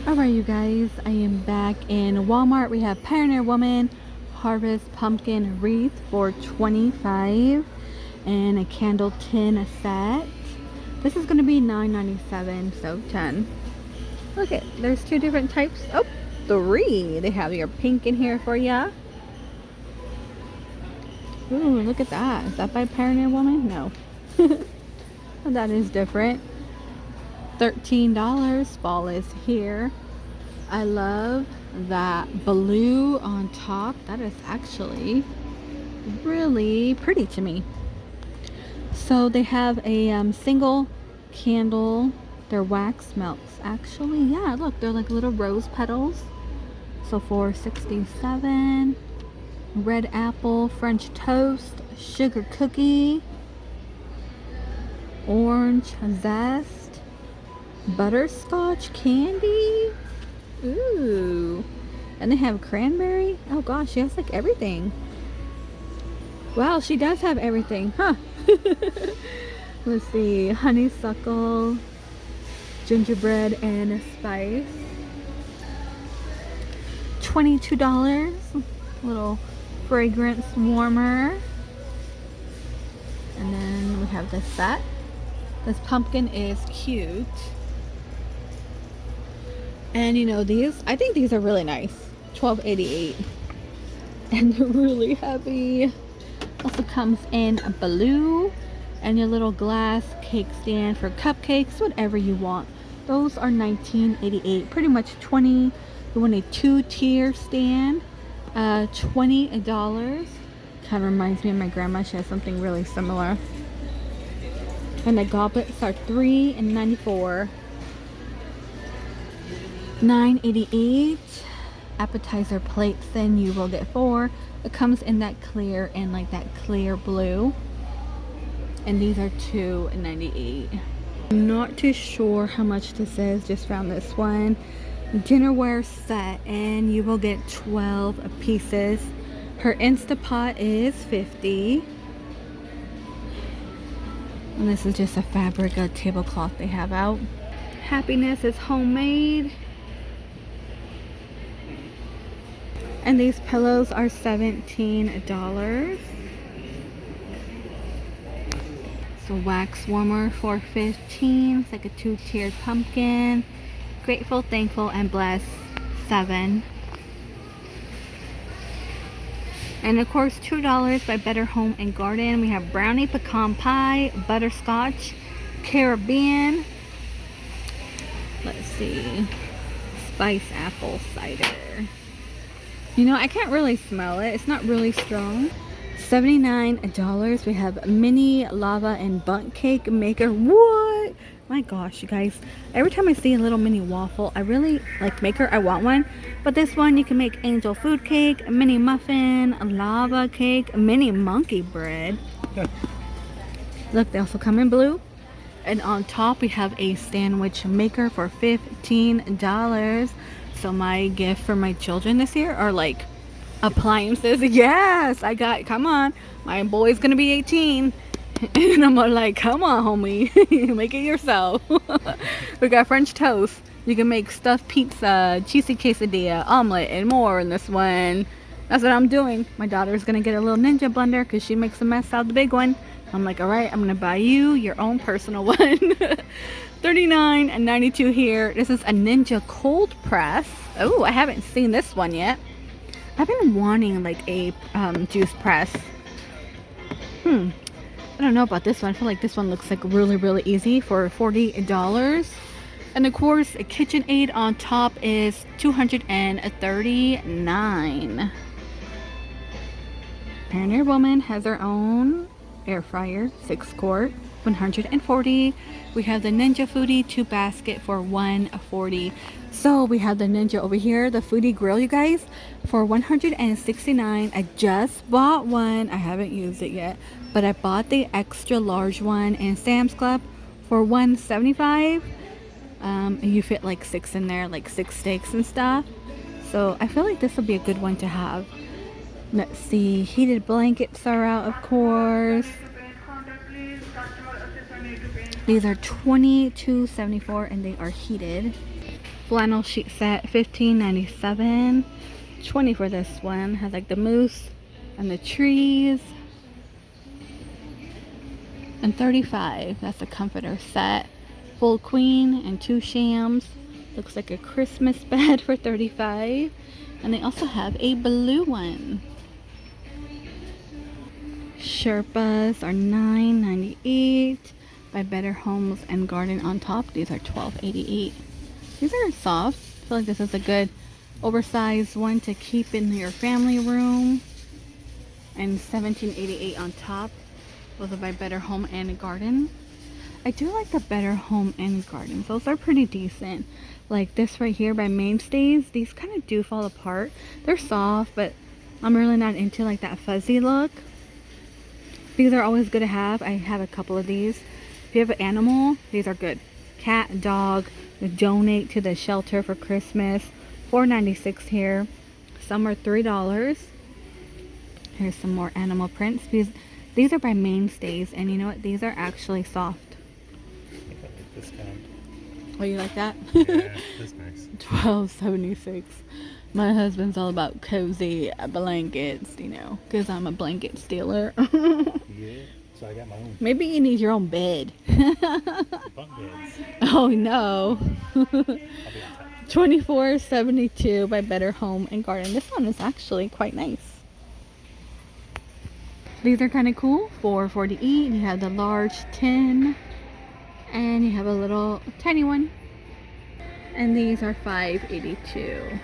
Alright you guys, I am back in Walmart. We have Pioneer Woman Harvest Pumpkin Wreath for $25 and a candle tin set. This is going to be $9.97, so 10. Look at, there's two different types. Oh, three. They have your pink in here for ya. Ooh, look at that. Is that by Pioneer Woman? No. That is different. $13. Fall is here. I love that blue on top. That is actually really pretty to me. So they have a single candle. Their wax melts actually. Yeah, look, they're like little rose petals. So for $67. Red apple, French toast, sugar cookie, orange zest, butterscotch candy. Ooh. And they have cranberry. Oh gosh, she has like everything. Wow, she does have everything, huh? Let's see, honeysuckle, gingerbread and spice. $22. Little fragrance warmer. And then we have this set. This pumpkin is cute. And you know, these, I think these are really nice. $12.88. And they're really heavy. Also comes in a blue and your little glass cake stand for cupcakes, whatever you want. Those are $19.88. Pretty much 20. You want a 2-tier stand. $20. Kind of reminds me of my grandma. She has something really similar. And the goblets are $3.94. $9.88. Appetizer plates, then you will get 4. It comes in that clear and like that clear blue. And these are $2.98. I'm not too sure how much this is. Just found this one. Dinnerware set, and you will get 12 pieces. Her Instapot is $50. And this is just a fabric, a tablecloth they have out. Happiness is homemade. And these pillows are $17. So wax warmer for $15. It's like a 2-tiered pumpkin. Grateful, thankful, and blessed, 7. And of course, $2 by Better Home and Garden. We have brownie pecan pie, butterscotch, Caribbean. Let's see, spice apple cider. You know, I can't really smell it. It's not really strong. $79. We have mini lava and bundt cake maker. What? My gosh, you guys. Every time I see a little mini waffle, I really like maker. I want one. But this one, you can make angel food cake, mini muffin, lava cake, mini monkey bread. Look, they also come in blue. And on top, we have a sandwich maker for $15. So my gift for my children this year are like appliances. Yes, I got, come on, my boy's gonna be 18 and I'm like, come on homie, make it yourself. We got French toast. You can make stuffed pizza, cheesy quesadilla, omelet, and more in this one. That's what I'm doing. My daughter's gonna get a little ninja blender because she makes a mess out of the big one. I'm like, all right, I'm gonna buy you your own personal one. $39.92 here. This is a Ninja cold press. Oh, I haven't seen this one yet. I've been wanting like a juice press. I don't know about this one. I feel like this one looks like really easy for $40. And of course, a KitchenAid on top is $239. Pioneer Woman has her own air fryer, 6-quart, $140. We have the Ninja Foodie 2 basket for $140. So we have the Ninja over here, the Foodie grill, you guys, for $169. I just bought one. I haven't used it yet, but I bought the extra large one in Sam's Club for $175. You fit like 6 in there, like 6 steaks and stuff. So I feel like this will be a good one to have. Let's see, heated blankets are out, of course. These are $22.74 and they are heated. flannel sheet set, $15.97. 20 for this one. Has like the moose and the trees. And 35. That's a comforter set. Full queen and 2 shams. Looks like a Christmas bed for 35. And they also have a blue one. Sherpas are $9.98 by Better Homes and Garden on top. These are $12.88. These are soft. I feel like this is a good oversized one to keep in your family room. And $17.88 on top. Those are by Better Home and Garden. I do like the Better Home and Garden. Those are pretty decent. Like this right here by Mainstays. These kind of do fall apart. They're soft, but I'm really not into like that fuzzy look. These are always good to have. I have a couple of these. If you have an animal, these are good. Cat, dog, donate to the shelter for Christmas. $4.96 here. Some are $3. Here's some more animal prints. These are by Mainstays, and you know what? These are actually soft. I think I like this kind. Oh, you like that? Yeah, that's nice. $12.76. My husband's all about cozy blankets, you know, because I'm a blanket stealer. Yeah, so I got my own. Maybe you need your own bed. Bunk beds. Oh no. I'll be on top. $24.72 by Better Home and Garden. This one is actually quite nice. These are kind of cool. $4.40 each. You have the large tin, and you have a little tiny one. And these are $5.82.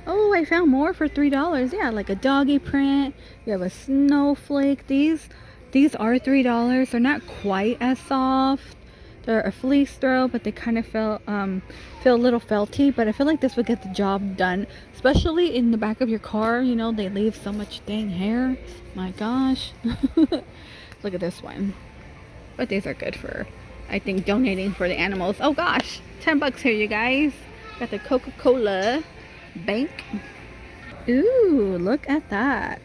Oh, I found more for $3. Yeah, like a doggy print. You have a snowflake. These are $3. They're not quite as soft. They're a fleece throw, but they kind of feel a little felty. But I feel like this would get the job done, especially in the back of your car. You know, they leave so much dang hair. My gosh. Look at this one. But these are good for, I think, donating for the animals. Oh gosh, $10 here, you guys. Got the Coca-Cola bank. Ooh, look at that.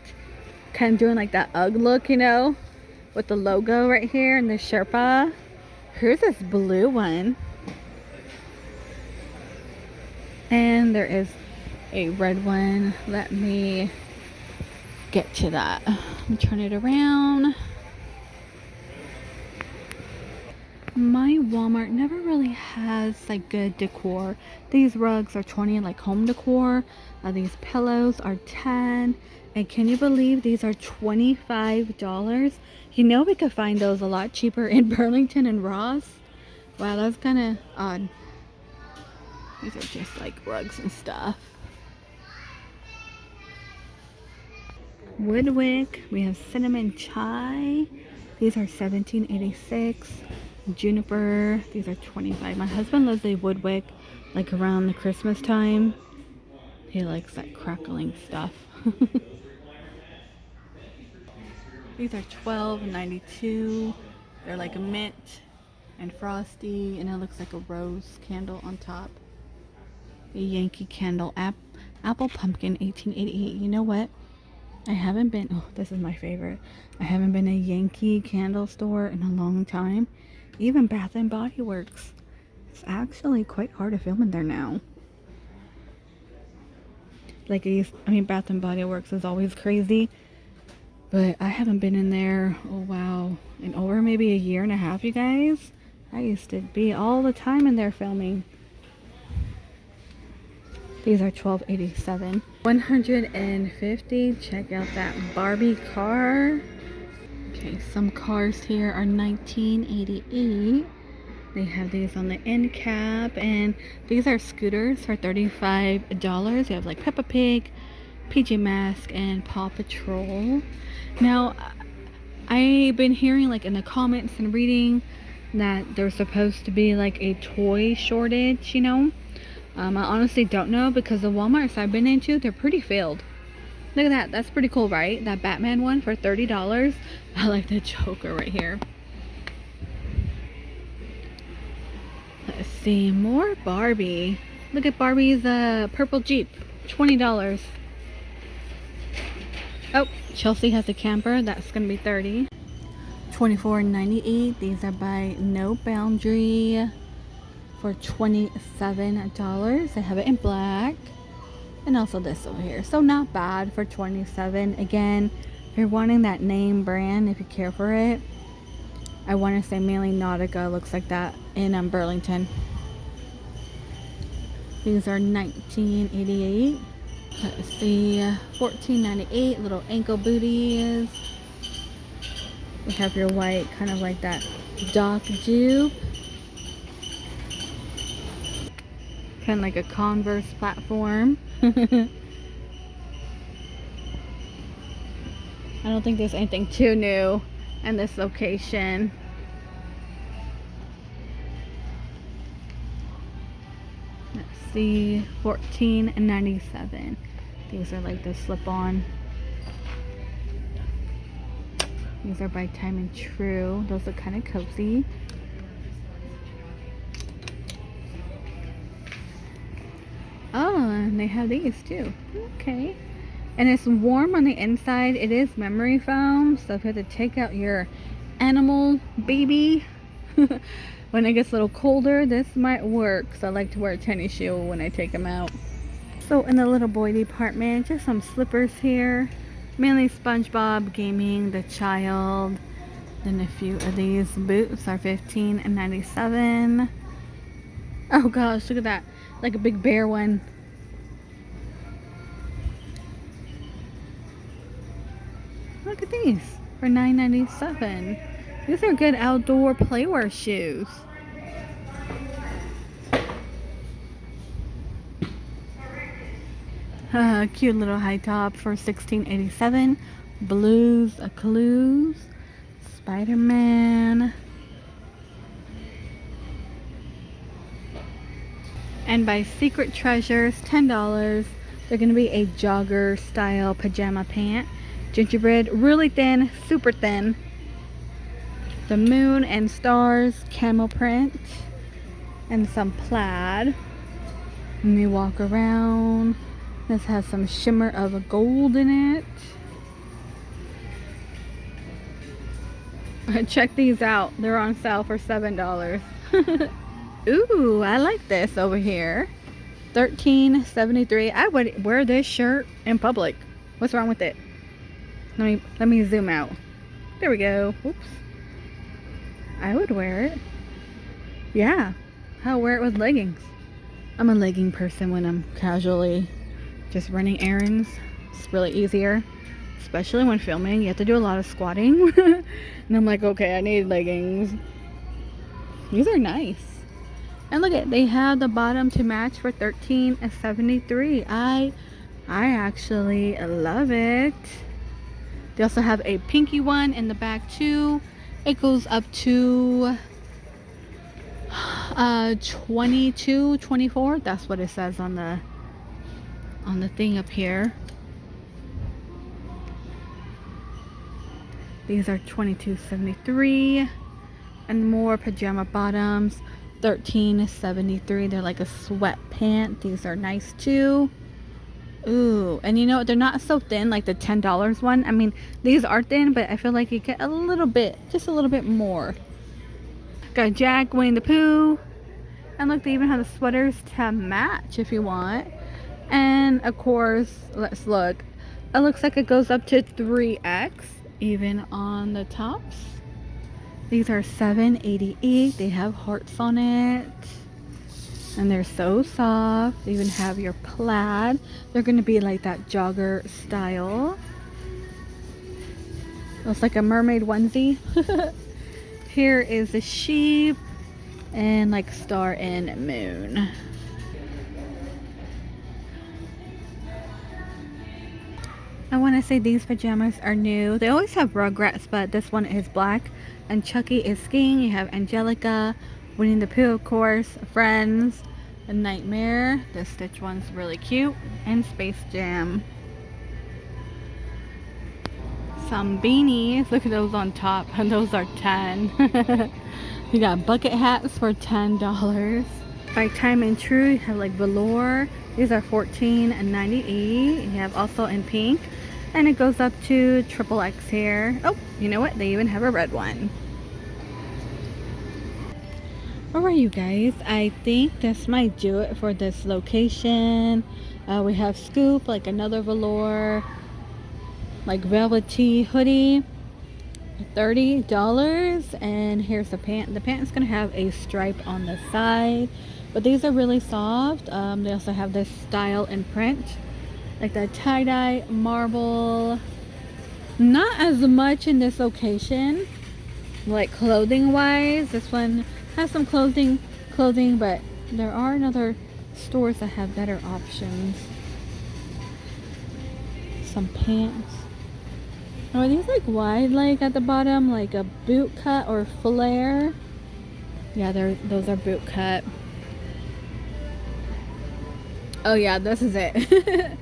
Kind of doing like that UGG look, you know, with the logo right here and the Sherpa. Here's this blue one. And there is a red one. Let me get to that. Let me turn it around. My Walmart never really has like good decor. These rugs are 20, like home decor. These pillows are 10. And can you believe these are $25? You know, we could find those a lot cheaper in Burlington and Ross. Wow, that's kind of odd. These are just like rugs and stuff. Woodwick, we have cinnamon chai. These are $17.86. Juniper, these are $25. My husband loves a Woodwick like around the Christmas time. He likes that crackling stuff. These are $12.92. They're like a mint and frosty, and it looks like a rose candle on top. A Yankee Candle apple pumpkin, $18.88. You know what? I haven't been, oh, this is my favorite. I haven't been a Yankee candle store in a long time. Even Bath and Body Works. It's actually quite hard to film in there now. Like Bath and Body Works is always crazy. But I haven't been in there, oh wow, in over maybe a year and a half, you guys. I used to be all the time in there filming. These are $12.87. $150. Check out that Barbie car. Okay, some cars here are $19.88. They have these on the end cap, and these are scooters for $35. You have like Peppa Pig, PJ Masks, and Paw Patrol. Now, I've been hearing like in the comments and reading that there's supposed to be like a toy shortage, you know. I honestly don't know, because the Walmarts I've been into, they're pretty filled. Look at that. That's pretty cool, right? That Batman one for $30. I like the Joker right here. Let's see. More Barbie. Look at Barbie's purple Jeep. $20. Oh, Chelsea has a camper. That's going to be $30. $24.98. These are by No Boundary for $27. They have it in black. And also this over here. So not bad for $27. Again, if you're wanting that name brand, if you care for it. I want to say mainly Nautica looks like that in Burlington. These are $19.88. Let's see, $14.98. Little ankle booties. We have your white, kind of like that Doc dupe. Kind of like a Converse platform. I don't think there's anything too new in this location. Let's see, $14.97. These are like the slip-on. These are by Time and True. Those look kind of cozy. Oh, and they have these too. Okay. And it's warm on the inside. It is memory foam. So if you have to take out your animal baby when it gets a little colder, this might work. So I like to wear a tennis shoe when I take them out. So in the little boy department, just some slippers here. Mainly SpongeBob, gaming, the child. Then a few of these boots are $15.97. Oh gosh, look at that. Like a big bear one. Look at these for $9.97. These are good outdoor playwear shoes. Cute little high top for $16.87. Blues, a Clues, Spider-Man. And by Secret Treasures, $10. They're going to be a jogger style pajama pant. Gingerbread, really thin, super thin. The moon and stars, camel print. And some plaid. Let me walk around. This has some shimmer of gold in it. Check these out. They're on sale for $7. Ooh, I like this over here. $13.73. I would wear this shirt in public. What's wrong with it? Let me zoom out. There we go. Oops. I would wear it. Yeah. I'll wear it with leggings. I'm a legging person when I'm casually just running errands. It's really easier. Especially when filming. You have to do a lot of squatting. And I'm like, okay, I need leggings. These are nice. And look at, they have the bottom to match for $13.73. I actually love it. They also have a pinky one in the back too. It goes up to 22, 24. That's what it says on the thing up here. These are $22.73. And more pajama bottoms, $13.73. They're like a sweat pant. These are nice too. Ooh, and you know, they're not so thin like the $10 one. I mean, these are thin, but I feel like you get a little bit, just a little bit more. Got Jack, Winnie the Pooh. And look, they even have the sweaters to match if you want. And of course, let's look. It looks like it goes up to 3X, even on the tops. These are $7.88. They have hearts on it. And they're so soft. They even have your plaid. They're going to be like that jogger style. Looks like a mermaid onesie. Here is the sheep and like star and moon. I want to say these pajamas are new. They always have Rugrats, but this one is black. And Chucky is skiing. You have Angelica, Winnie the Pooh, of course, Friends, A Nightmare. The Stitch one's really cute. And Space Jam. Some beanies. Look at those on top. And those are 10. You got bucket hats for $10. By Time and True, you have like velour. These are $14.98. You have also in pink. And it goes up to XXX here. Oh, you know what? They even have a red one. Alright, you guys, I think this might do it for this location. We have Scoop, like another velour, like velvety hoodie, $30. And here's the pant. The pant is gonna have a stripe on the side, but these are really soft. They also have this style and print, like the tie-dye marble. Not as much in this location, like clothing wise. This one has some clothing, but there are other stores that have better options. Some pants. Are these like wide leg at the bottom, like a boot cut or flare? Yeah, those are boot cut. Oh yeah, this is it.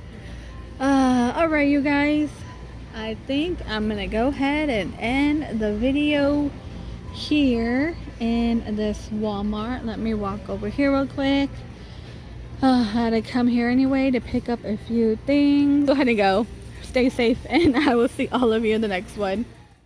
Alright, you guys, I think I'm gonna go ahead and end the video here in this Walmart. Let me walk over here real quick. I had to come here anyway to pick up a few things. Go ahead and go. Stay safe, and I will see all of you in the next one.